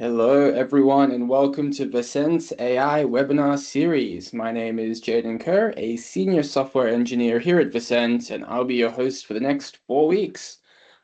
Hello, everyone, and welcome to Vicent's AI webinar series. My name is Jaden Kerr, a senior software engineer here at Vicent, and I'll be your host for the next 4 weeks.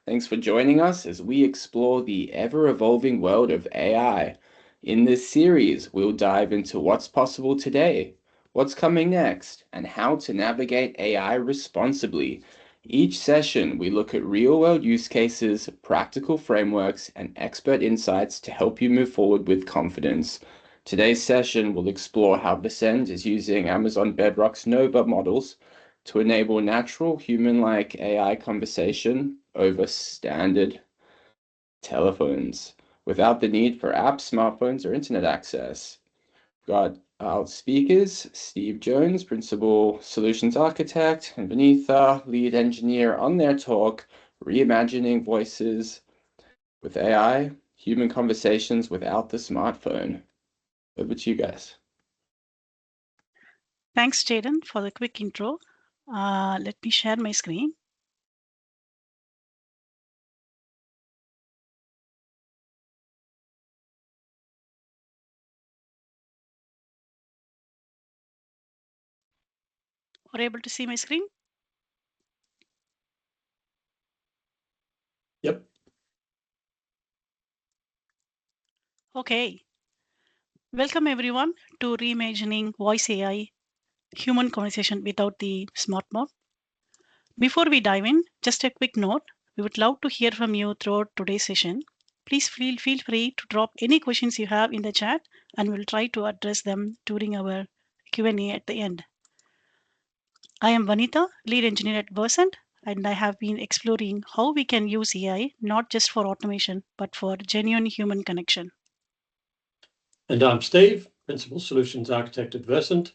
Thanks for joining us as we explore the ever-evolving world of AI. In this series, we'll dive into what's possible today, what's coming next, and how to navigate AI responsibly. Each session, we look at real-world use cases, practical frameworks, and expert insights to help you move forward with confidence. Today's session will explore how Vicent is using Amazon Bedrock's Nova models to enable natural, human-like AI conversation over standard telephones without the need for apps, smartphones, or internet access. We've got our speakers, Steve Jones, Principal Solutions Architect, and Vinitha, Lead Engineer, on their talk, Reimagining Voices with AI, Human Conversations Without the Smartphone. Over to you guys. Thanks, Jaden, for the quick intro. Let me share my screen. Are you able to see my screen? Yep. Okay. Welcome everyone to Reimagining Voice AI, Human Conversation Without the Smartphone. Before we dive in, just a quick note. We would love to hear from you throughout today's session. Please feel free to drop any questions you have in the chat, and we'll try to address them during our Q&A at the end. I am Vanitha, lead engineer at Versant, and I have been exploring how we can use AI not just for automation, but for genuine human connection. And I'm Steve, Principal Solutions Architect at Versant.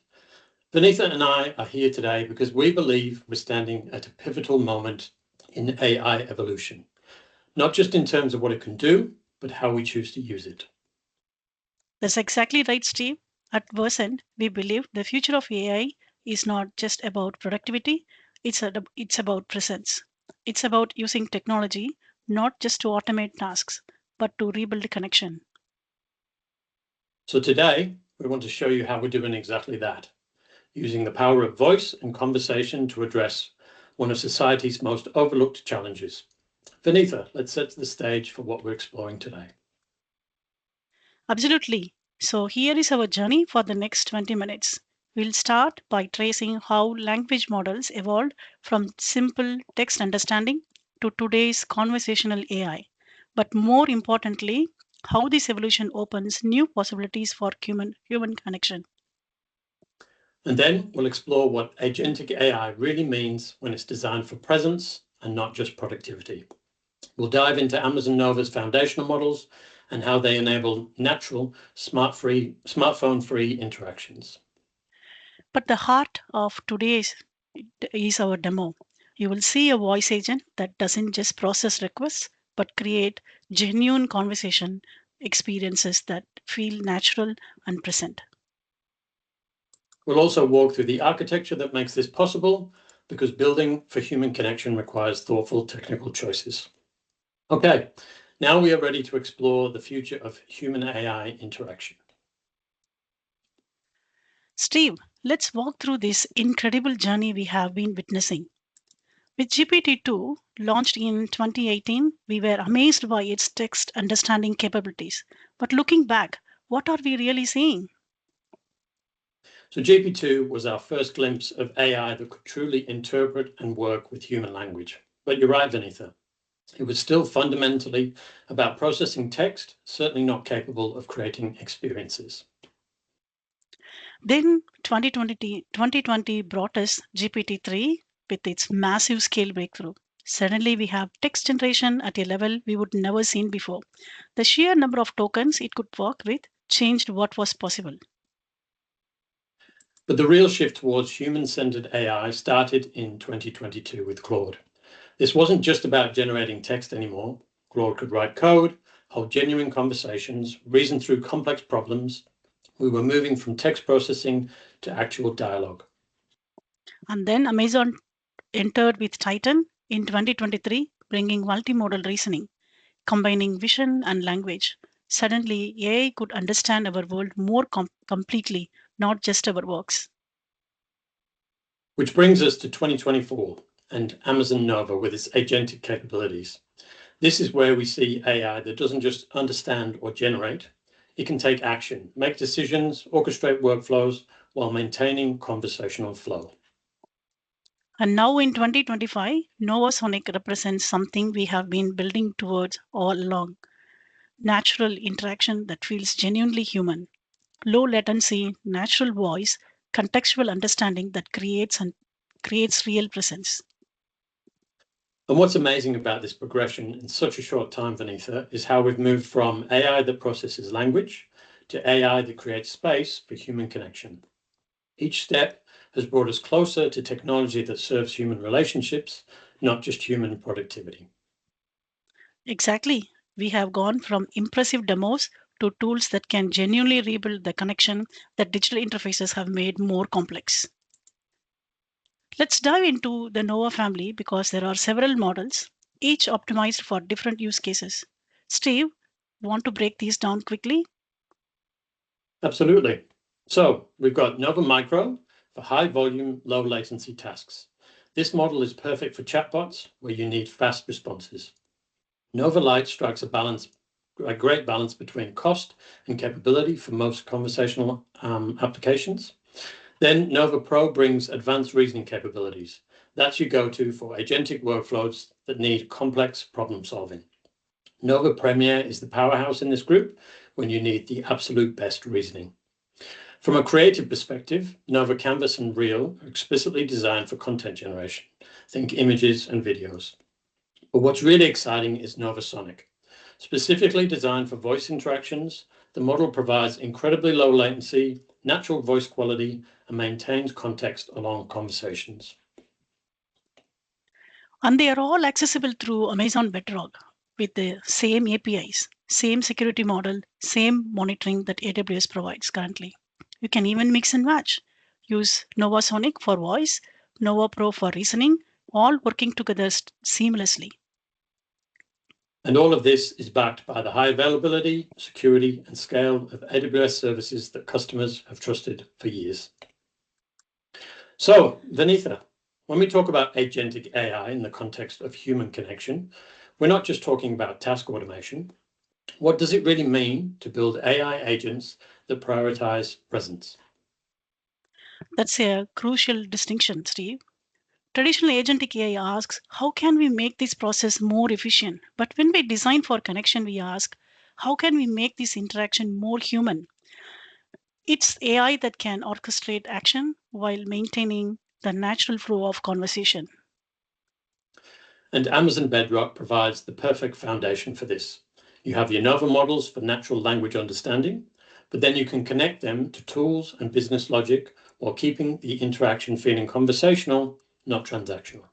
Vinitha and I are here today because we believe we're standing at a pivotal moment in AI evolution, not just in terms of what it can do, but how we choose to use it. That's exactly right, Steve. At Versant, we believe the future of AI is not just about productivity, it's about presence. It's about using technology not just to automate tasks, but to rebuild connection. So today, we want to show you how we're doing exactly that, using the power of voice and conversation to address one of society's most overlooked challenges. Vinitha, let's set the stage for what we're exploring today. Absolutely. So here is our journey for the next 20 minutes. We'll start by tracing how language models evolved from simple text understanding to today's conversational AI. But more importantly, how this evolution opens new possibilities for human connection. And then we'll explore what agentic AI really means when it's designed for presence and not just productivity. We'll dive into Amazon Nova's foundational models and how they enable natural, smartphone-free interactions. But the heart of today's is our demo. You will see a voice agent that doesn't just process requests, but create genuine conversation experiences that feel natural and present. We'll also walk through the architecture that makes this possible, because building for human connection requires thoughtful technical choices. Okay, now we are ready to explore the future of human-AI interaction. Steve, let's walk through this incredible journey we have been witnessing. With GPT-2 launched in 2018, we were amazed by its text understanding capabilities. But looking back, what are we really seeing? So GPT-2 was our first glimpse of AI that could truly interpret and work with human language. But you're right, Vinitha. It was still fundamentally about processing text, certainly not capable of creating experiences. Then 2020 brought us GPT-3 with its massive scale breakthrough. Suddenly, we have text generation at a level we would never seen before. The sheer number of tokens it could work with changed what was possible. But the real shift towards human-centered AI started in 2022 with Claude. This wasn't just about generating text anymore. Claude could write code, hold genuine conversations, reason through complex problems. We were moving from text processing to actual dialogue. And then Amazon entered with Titan in 2023, bringing multimodal reasoning, combining vision and language. Suddenly, AI could understand our world more completely, not just our works. Which brings us to 2024 and Amazon Nova with its agentic capabilities. This is where we see AI that doesn't just understand or generate, it can take action, make decisions, orchestrate workflows while maintaining conversational flow. And now in 2025, Nova Sonic represents something we have been building towards all along. Natural interaction that feels genuinely human. Low latency, natural voice, contextual understanding that creates real presence. And what's amazing about this progression in such a short time, Vanitha, is how we've moved from AI that processes language to AI that creates space for human connection. Each step has brought us closer to technology that serves human relationships, not just human productivity. Exactly. We have gone from impressive demos to tools that can genuinely rebuild the connection that digital interfaces have made more complex. Let's dive into the Nova family because there are several models, each optimized for different use cases. Steve, want to break these down quickly? Absolutely. So we've got Nova Micro for high volume, low latency tasks. This model is perfect for chatbots where you need fast responses. Nova Lite strikes a great balance between cost and capability for most conversational applications. Then Nova Pro brings advanced reasoning capabilities. That's your go-to for agentic workflows that need complex problem solving. Nova Premier is the powerhouse in this group when you need the absolute best reasoning. From a creative perspective, Nova Canvas and Reel are explicitly designed for content generation. Think images and videos. But what's really exciting is Nova Sonic. Specifically designed for voice interactions, the model provides incredibly low latency, natural voice quality, and maintains context along conversations. And they are all accessible through Amazon Bedrock with the same APIs, same security model, same monitoring that AWS provides currently. You can even mix and match. Use Nova Sonic for voice, Nova Pro for reasoning, all working together seamlessly. And all of this is backed by the high availability, security, and scale of AWS services that customers have trusted for years. So, Vanitha, when we talk about agentic AI in the context of human connection, we're not just talking about task automation. What does it really mean to build AI agents that prioritize presence? That's a crucial distinction, Steve. Traditional agentic AI asks, how can we make this process more efficient? But when we design for connection, we ask, how can we make this interaction more human? It's AI that can orchestrate action while maintaining the natural flow of conversation. And Amazon Bedrock provides the perfect foundation for this. You have your Nova models for natural language understanding, but then you can connect them to tools and business logic while keeping the interaction feeling conversational, not transactional.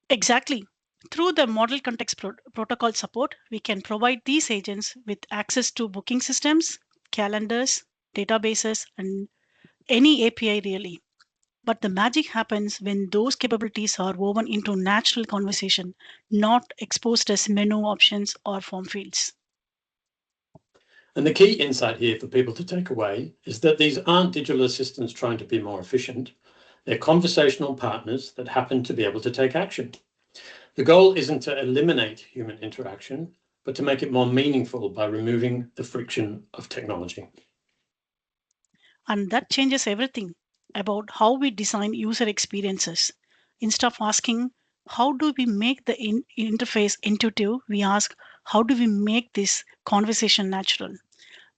Exactly. Through the model context protocol support, we can provide these agents with access to booking systems, calendars, databases, and any API really. But the magic happens when those capabilities are woven into natural conversation, not exposed as menu options or form fields. And the key insight here for people to take away is that these aren't digital assistants trying to be more efficient. They're conversational partners that happen to be able to take action. The goal isn't to eliminate human interaction, but to make it more meaningful by removing the friction of technology. And that changes everything about how we design user experiences. Instead of asking, how do we make the interface intuitive, we ask, how do we make this conversation natural?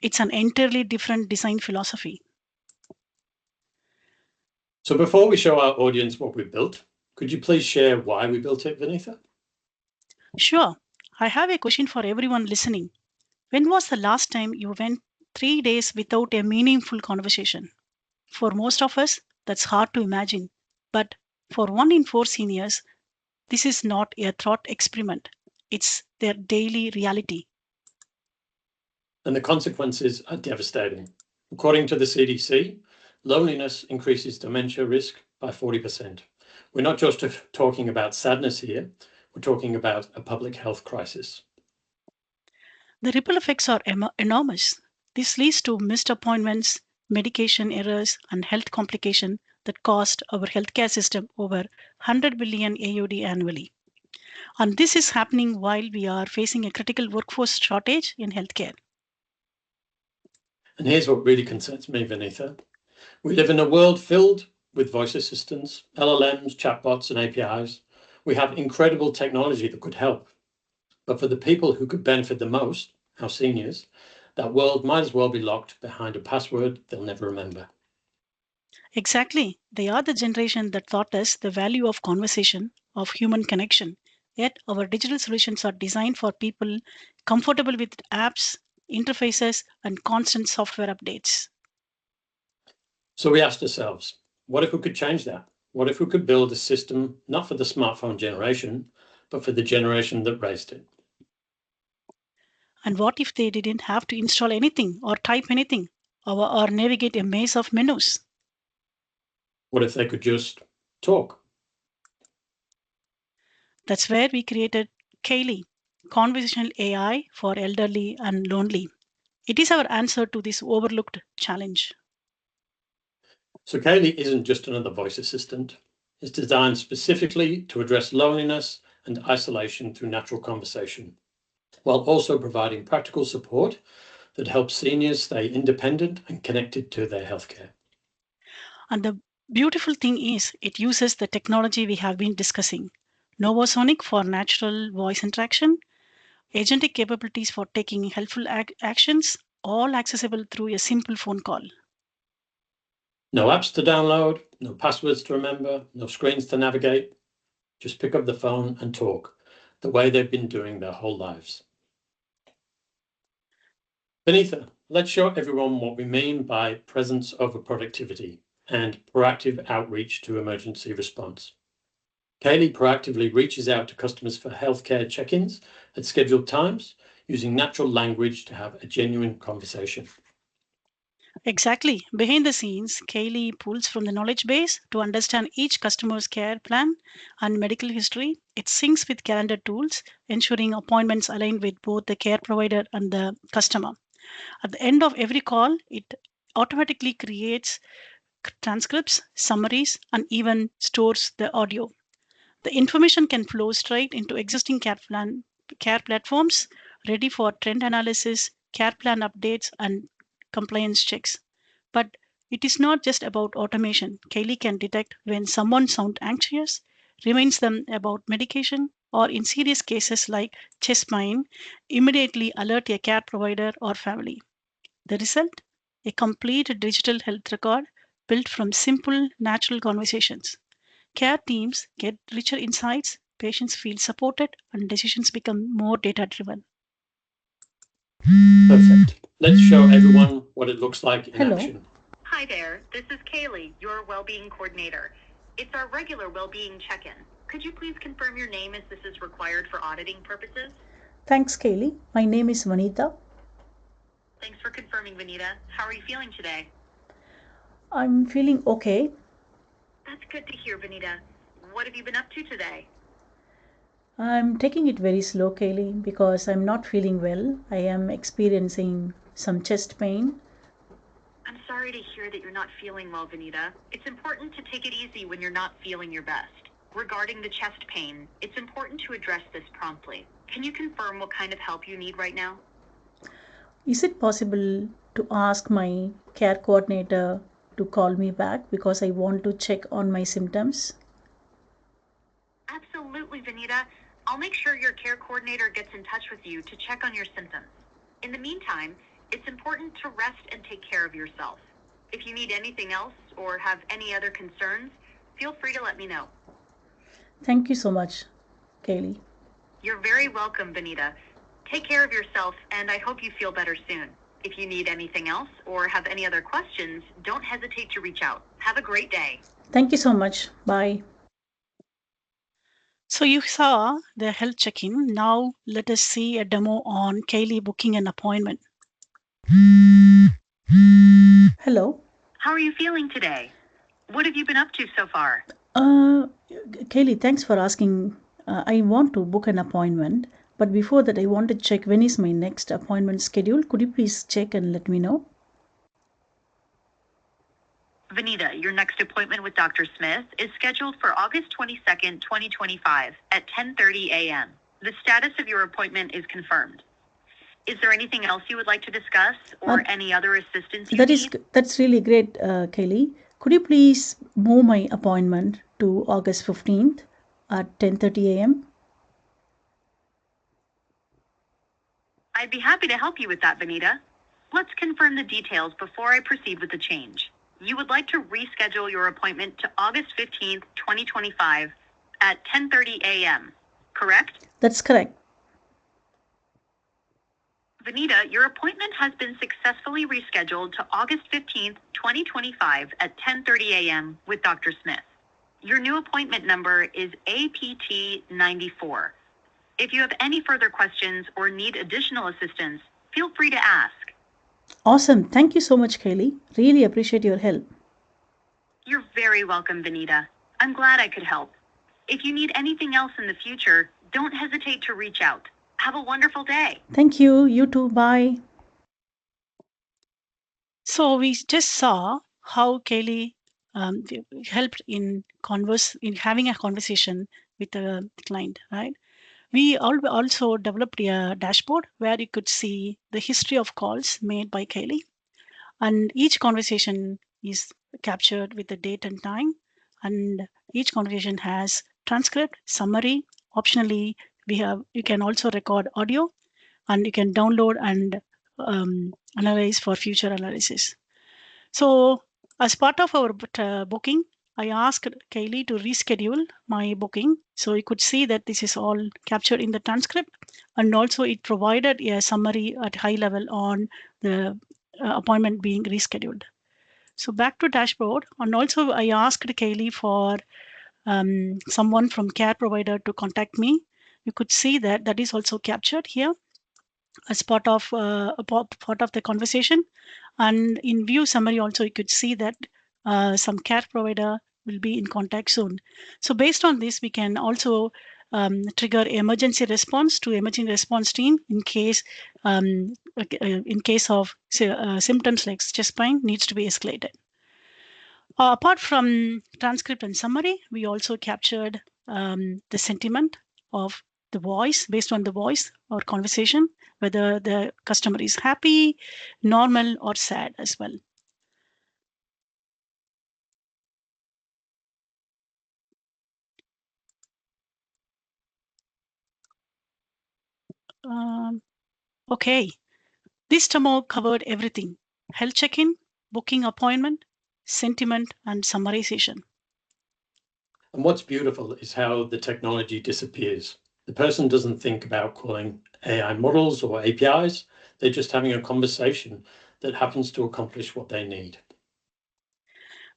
It's an entirely different design philosophy. So before we show our audience what we built, could you please share why we built it, Vanitha? Sure, I have a question for everyone listening. When was the last time you went 3 days without a meaningful conversation? For most of us, that's hard to imagine. But for 1 in 4 seniors, this is not a thought experiment. It's their daily reality. And the consequences are devastating. According to the CDC, loneliness increases dementia risk by 40%. We're not just talking about sadness here, We're talking about a public health crisis. The ripple effects are enormous. This leads to missed appointments, medication errors, and health complications that cost our healthcare system over 100 billion AUD annually. And this is happening while we are facing a critical workforce shortage in healthcare. And here's what really concerns me, Vinitha. We live in a world filled with voice assistants, LLMs, chatbots, and APIs. We have incredible technology that could help. But for the people who could benefit the most, our seniors, that world might as well be locked behind a password they'll never remember. Exactly. They are the generation that taught us the value of conversation, of human connection. Yet our digital solutions are designed for people comfortable with apps, interfaces, and constant software updates. So we asked ourselves, what if we could change that? What if we could build a system not for the smartphone generation, but for the generation that raised it? And what if they didn't have to install anything or type anything or navigate a maze of menus? What if they could just talk? That's where we created Kaylee, conversational AI for elderly and lonely. It is our answer to this overlooked challenge. So Kaylee isn't just another voice assistant. It's designed specifically to address loneliness and isolation through natural conversation, while also providing practical support that helps seniors stay independent and connected to their healthcare. And the beautiful thing is, it uses the technology we have been discussing. Novosonic for natural voice interaction, agentic capabilities for taking helpful actions, all accessible through a simple phone call. No apps to download, no passwords to remember, no screens to navigate. Just pick up the phone and talk the way they've been doing their whole lives. Vinitha, let's show everyone what we mean by presence over productivity and proactive outreach to emergency response. Kaylee proactively reaches out to customers for healthcare check-ins at scheduled times, using natural language to have a genuine conversation. Exactly. Behind the scenes, Kaylee pulls from the knowledge base to understand each customer's care plan and medical history. It syncs with calendar tools, ensuring appointments align with both the care provider and the customer. At the end of every call, it automatically creates transcripts, summaries, and even stores the audio. The information can flow straight into existing care platforms, ready for trend analysis, care plan updates, and compliance checks. But it is not just about automation. Kaylee can detect when someone sounds anxious, reminds them about medication, or in serious cases like chest pain, immediately alert a care provider or family. The result? A complete digital health record built from simple, natural conversations. Care teams get richer insights, patients feel supported, and decisions become more data driven. Perfect. Let's show everyone what it looks like in Hello. action. Hi there, this is Kaylee, your well-being coordinator. It's our regular well-being check-in. Could you please confirm your name as this is required for auditing purposes? Thanks, Kaylee. My name is Vanita. Thanks for confirming, Vanita. How are you feeling today? I'm feeling okay. That's good to hear, Vanita. What have you been up to today? I'm taking it very slow, Kaylee, because I'm not feeling well. I am experiencing some chest pain. I'm sorry to hear that you're not feeling well, Vanita. It's important to take it easy when you're not feeling your best. Regarding the chest pain, it's important to address this promptly. Can you confirm what kind of help you need right now? Is it possible to ask my care coordinator to call me back because I want to check on my symptoms? Absolutely, Vanita. I'll make sure your care coordinator gets in touch with you to check on your symptoms. In the meantime, it's important to rest and take care of yourself. If you need anything else or have any other concerns, feel free to let me know. Thank you so much, Kaylee. You're very welcome, Vanita. Take care of yourself, and I hope you feel better soon. If you need anything else or have any other questions, don't hesitate to reach out. Have a great day. Thank you so much. Bye. So you saw the health check-in. Now let us see a demo on Kaylee booking an appointment. Hello. How are you feeling today? What have you been up to so far? Kaylee, thanks for asking. I want to book an appointment, but before that, I want to check when is my next appointment scheduled. Could you please check and let me know? Vanita, your next appointment with Dr. Smith is scheduled for August 22nd, 2025 at 10:30 a.m. The status of your appointment is confirmed. Is there anything else you would like to discuss or any other assistance you need? That's really great, Kaylee. Could you please move my appointment to August 15th at 10:30 a.m.? I'd be happy to help you with that, Vanita. Let's confirm the details before I proceed with the change. You would like to reschedule your appointment to August 15th, 2025 at 10:30 a.m., correct? That's correct. Vanita, your appointment has been successfully rescheduled to August 15th, 2025 at 10:30 a.m. with Dr. Smith. Your new appointment number is APT94. If you have any further questions or need additional assistance, feel free to ask. Awesome. Thank you so much, Kaylee. Really appreciate your help. You're very welcome, Vanita. I'm glad I could help. If you need anything else in the future, don't hesitate to reach out. Have a wonderful day. Thank you. You too. Bye. So we just saw how Kaylee helped in having a conversation with the client, right? We also developed a dashboard where you could see the history of calls made by Kaylee, and each conversation is captured with the date and time, and each conversation has transcript, summary. Optionally, you can also record audio, and you can download and analyze for future analysis. So as part of our booking, I asked Kaylee to reschedule my booking. So you could see that this is all captured in the transcript, and also it provided a summary at high level on the appointment being rescheduled. So back to dashboard, and also I asked Kaylee for someone from care provider to contact me. You could see that that is also captured here as part of the conversation. And in view summary also, you could see that some care provider will be in contact soon. So based on this, we can also trigger emergency response to emergency response team in case of symptoms like chest pain needs to be escalated. Apart from transcript and summary, we also captured the sentiment of the voice, based on the voice or conversation, whether the customer is happy, normal, or sad as well. Okay, this demo covered everything: health check-in, booking appointment, sentiment, and summarization. And what's beautiful is how the technology disappears. The person doesn't think about calling AI models or APIs. They're just having a conversation that happens to accomplish what they need.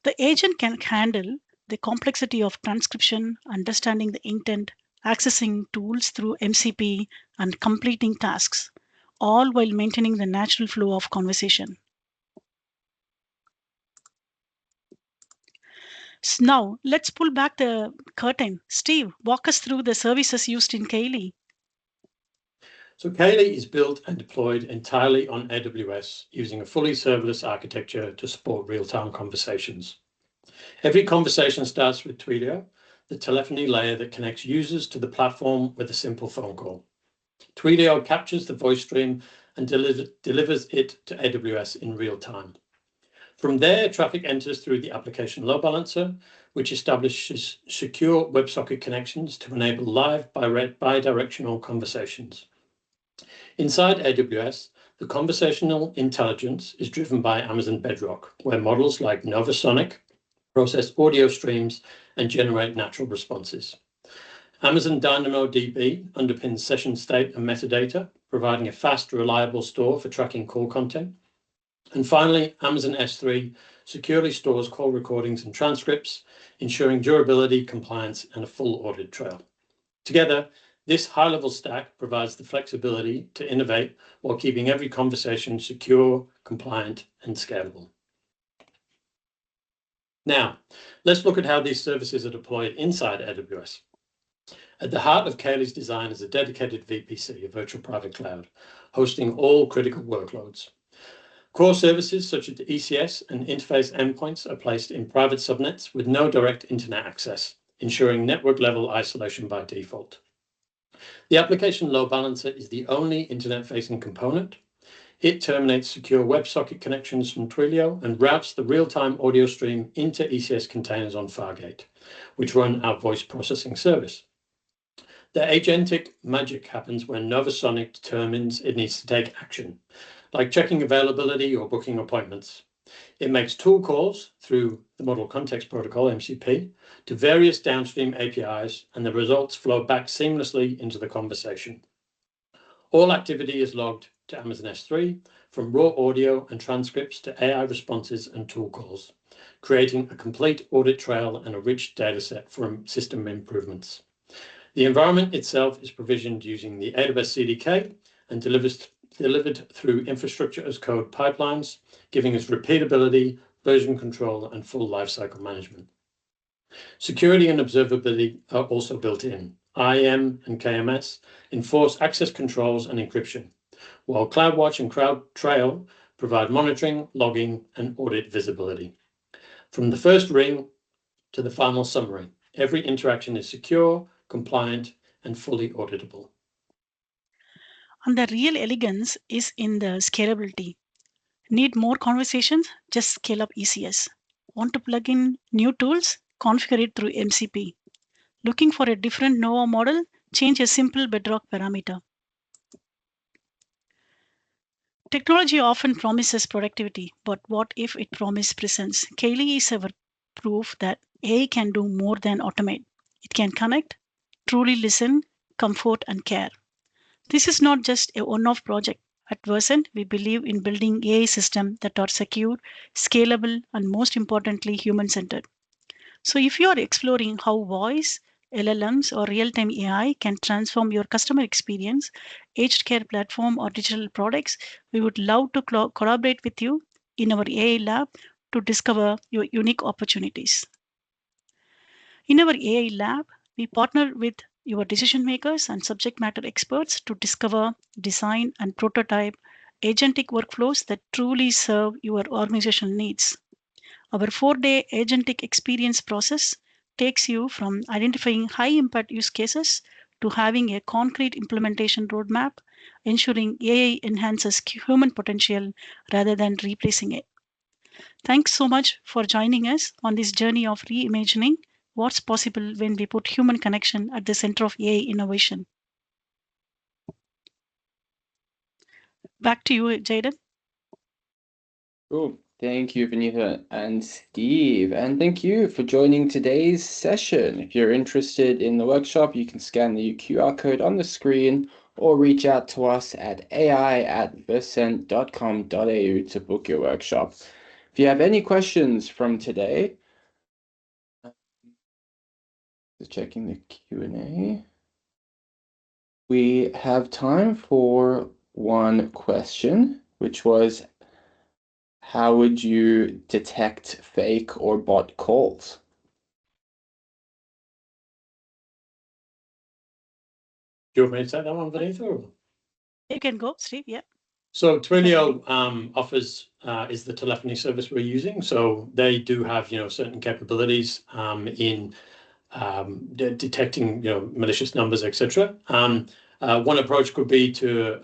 The agent can handle the complexity of transcription, understanding the intent, accessing tools through MCP, and completing tasks, all while maintaining the natural flow of conversation. So now let's pull back the curtain. Steve, walk us through the services used in Kaylee. So Kaylee is built and deployed entirely on AWS using a fully serverless architecture to support real-time conversations. Every conversation starts with Twilio, the telephony layer that connects users to the platform with a simple phone call. Twilio captures the voice stream and delivers it to AWS in real time. From there, traffic enters through the application load balancer, which establishes secure WebSocket connections to enable live bidirectional conversations. Inside AWS, the conversational intelligence is driven by Amazon Bedrock, where models like Novasonic process audio streams and generate natural responses. Amazon DynamoDB underpins session state and metadata, providing a fast, reliable store for tracking call content. And finally, Amazon S3 securely stores call recordings and transcripts, ensuring durability, compliance, and a full audit trail. Together, this high-level stack provides the flexibility to innovate while keeping every conversation secure, compliant, and scalable. Now, let's look at how these services are deployed inside AWS. At the heart of Kaylee's design is a dedicated VPC, a virtual private cloud, hosting all critical workloads. Core services such as the ECS and interface endpoints are placed in private subnets with no direct internet access, ensuring network-level isolation by default. The application load balancer is the only internet-facing component. It terminates secure WebSocket connections from Twilio and routes the real-time audio stream into ECS containers on Fargate, which run our voice processing service. The agentic magic happens when Novasonic determines it needs to take action, like checking availability or booking appointments. It makes tool calls through the Model Context Protocol, MCP, to various downstream APIs, and the results flow back seamlessly into the conversation. All activity is logged to Amazon S3, from raw audio and transcripts to AI responses and tool calls, creating a complete audit trail and a rich data set for system improvements. The environment itself is provisioned using the AWS CDK and delivered through infrastructure as code pipelines, giving us repeatability, version control, and full lifecycle management. Security and observability are also built in. IAM and KMS enforce access controls and encryption, while CloudWatch and CloudTrail provide monitoring, logging, and audit visibility. From the first ring to the final summary, every interaction is secure, compliant, and fully auditable. And the real elegance is in the scalability. Need more conversations? Just scale up ECS. Want to plug in new tools? Configure it through MCP. Looking for a different Nova model? Change a simple bedrock parameter. Technology often promises productivity, but what if it promises presence? Kaylee is our proof that AI can do more than automate. It can connect, truly listen, comfort, and care. This is not just a one-off project. At Versant, we believe in building AI systems that are secure, scalable, and most importantly, human-centered. So if you are exploring how voice, LLMs, or real-time AI can transform your customer experience, aged care platform, or digital products, we would love to collaborate with you in our AI lab to discover your unique opportunities. In our AI lab, we partner with your decision makers and subject matter experts to discover, design, and prototype agentic workflows that truly serve your organizational needs. Our 4-day agentic experience process takes you from identifying high impact use cases to having a concrete implementation roadmap, ensuring AI enhances human potential rather than replacing it. Thanks so much for joining us on this journey of reimagining what's possible when we put human connection at the center of AI innovation. Back to you, Jaden. Cool. Thank you, Vinitha and Steve. And thank you for joining today's session. If you're interested in the workshop, you can scan the QR code on the screen or reach out to us at ai@versent.com.au to book your workshop. If you have any questions from today, just checking the Q&A. We have time for one question, which was, how would you detect fake or bot calls? Do you want me to take that one, Vinitha? You can go, Steve. Yeah. So Twilio offers is the telephony service we're using. So they do have certain capabilities in detecting malicious numbers, etc. One approach could be to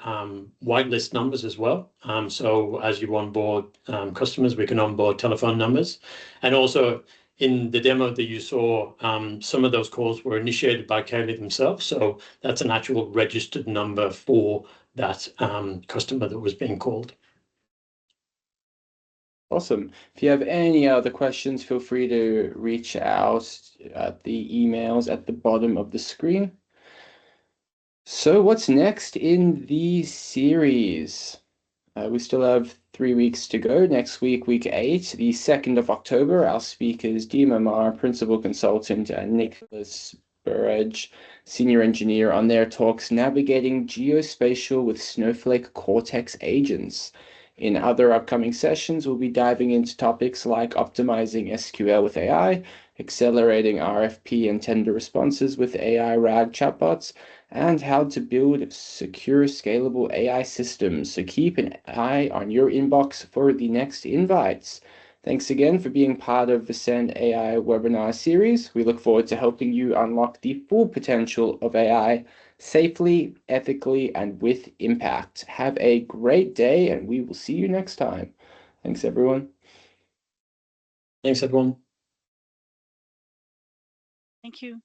whitelist numbers as well. So as you onboard customers, we can onboard telephone numbers, and also in the demo that you saw, some of those calls were initiated by Kaylee themselves. So that's an actual registered number for that customer that was being called. Awesome. If you have any other questions, feel free to reach out at the emails at the bottom of the screen. So what's next in the series? We still have 3 weeks to go. Next week, week 8, the 2nd of October, our speakers, Dima Mar, Principal Consultant, and Nicholas Burrage, Senior Engineer, on their talks, Navigating Geospatial with Snowflake Cortex Agents. In other upcoming sessions, we'll be diving into topics like optimizing SQL with AI, accelerating RFP and tender responses with AI RAG chatbots, and how to build secure, scalable AI systems. So keep an eye on your inbox for the next invites. Thanks again for being part of the Send AI webinar series. We look forward to helping you unlock the full potential of AI safely, ethically, and with impact. Have a great day, and we will see you next time. Thanks, everyone. Thanks, everyone. Thank you.